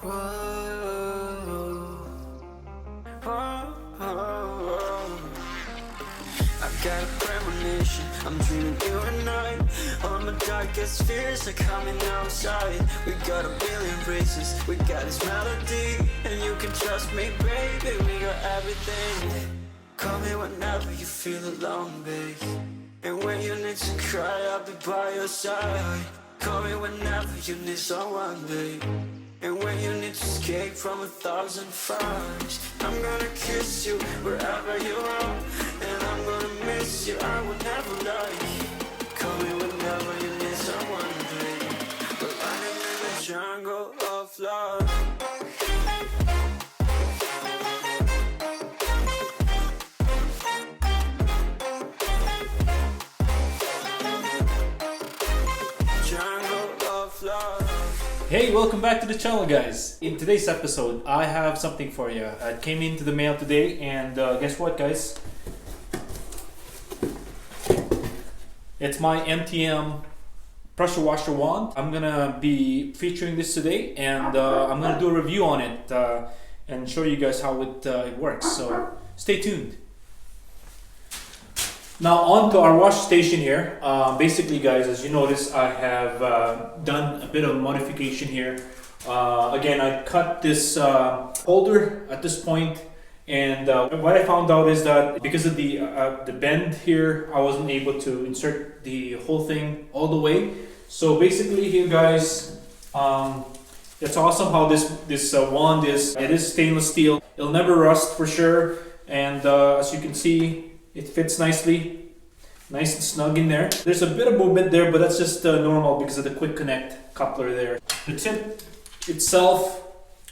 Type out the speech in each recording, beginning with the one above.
Whoa, whoa, whoa. I got a premonition, I'm dreaming you and I. All my darkest fears are coming outside. We got a billion races, we got this melody. And you can trust me, baby, we got everything. Call me whenever you feel alone, babe. And when you need to cry, I'll be by your side. Call me whenever you need someone, babe. And when you need to escape from 1,000 fires, I'm gonna kiss you wherever you are. And I'm gonna miss you, I will never lie. Call me whenever you need someone, babe. We're running in the jungle of love. Hey, welcome back to the channel, guys. In today's episode, I have something for you. It came into the mail today, and guess what, guys? It's my MTM pressure washer wand. I'm gonna be featuring this today, and I'm gonna do a review on it and show you guys how it works. So stay tuned. Now on to our wash station here. Basically, guys, as you notice, I have done a bit of modification here. Again, I cut this holder at this point, and what I found out is that because of the bend here, I wasn't able to insert the whole thing all the way. So basically here, guys, it's awesome how this wand is. It is stainless steel. It'll never rust for sure, and as you can see, it fits nicely, nice and snug in there. There's a bit of movement there, but that's just normal because of the quick connect coupler there. The tip itself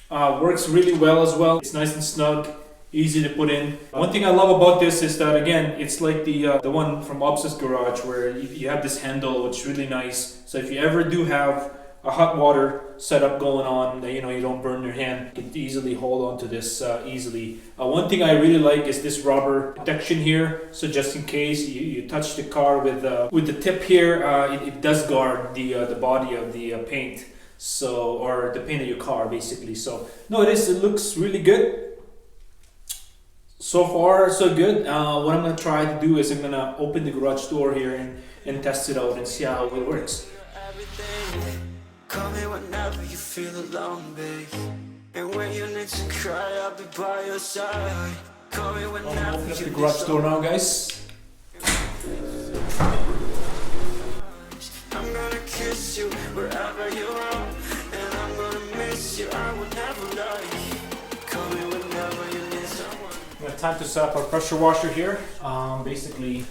works really well as well. It's nice and snug, easy to put in. One thing I love about this is that, again, it's like the one from Obs's Garage, where you have this handle, which is really nice. So if you ever do have a hot water setup going on, you don't burn your hand, you can easily hold on to this easily. One thing I really like is this rubber protection here, so just in case you touch the car with the tip here, it does guard the body of the paint, so, or the paint of your car basically. So no, it looks really good. So far so good. What I'm going to try to do is I'm going to open the garage door here and test it out and see how it works. Call me whenever you feel alone, babe. And when you need to cry, I'll be by your side. Call me whenever I'm opening up the garage door now, guys. I'm gonna kiss you wherever you are. And I'm gonna miss you, I will never lie. Call me whenever you need someone. Time to set up our pressure washer here. Basically,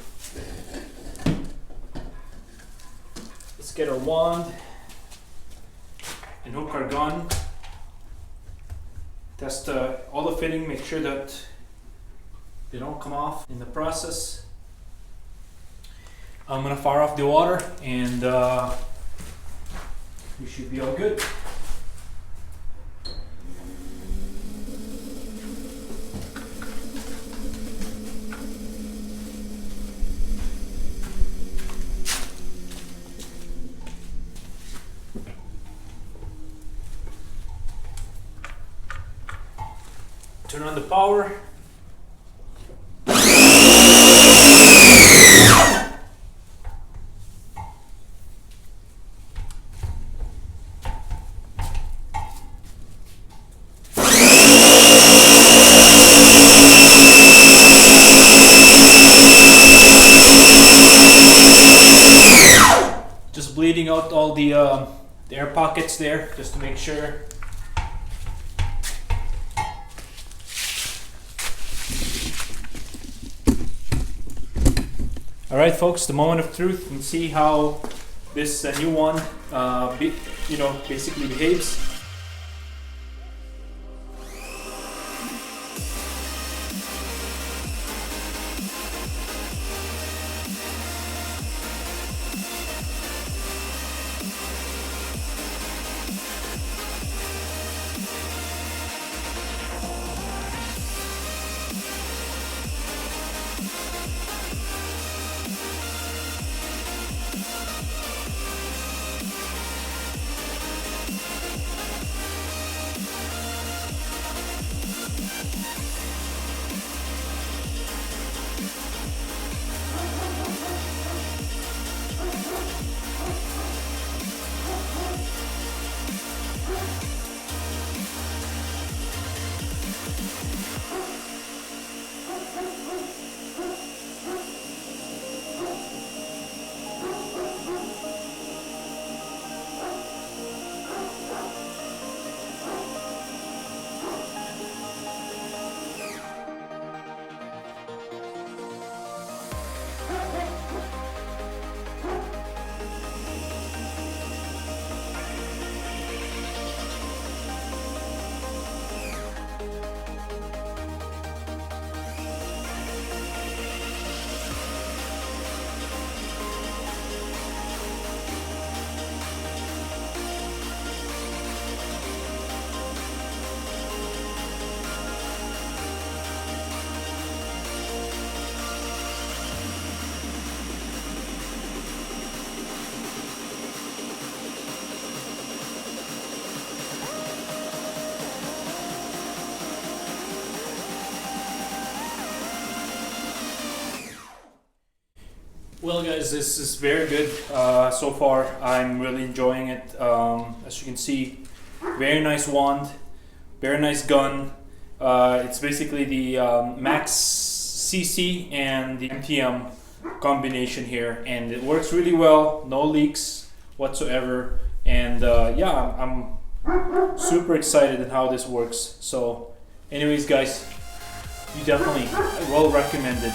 let's get our wand and hook our gun. Test all the fitting, make sure that they don't come off in the process. I'm gonna fire off the water, and we should be all good. Turn on the power. Just bleeding out all the air pockets there, just to make sure. Alright, folks, the moment of truth, and see how this new one basically behaves. Well guys, this is very good so far. I'm really enjoying it. As you can see, very nice wand, very nice gun. It's basically the MATCC and the MTM combination here, and it works really well, no leaks whatsoever. And yeah, I'm super excited at how this works. So anyways guys, you definitely well recommended.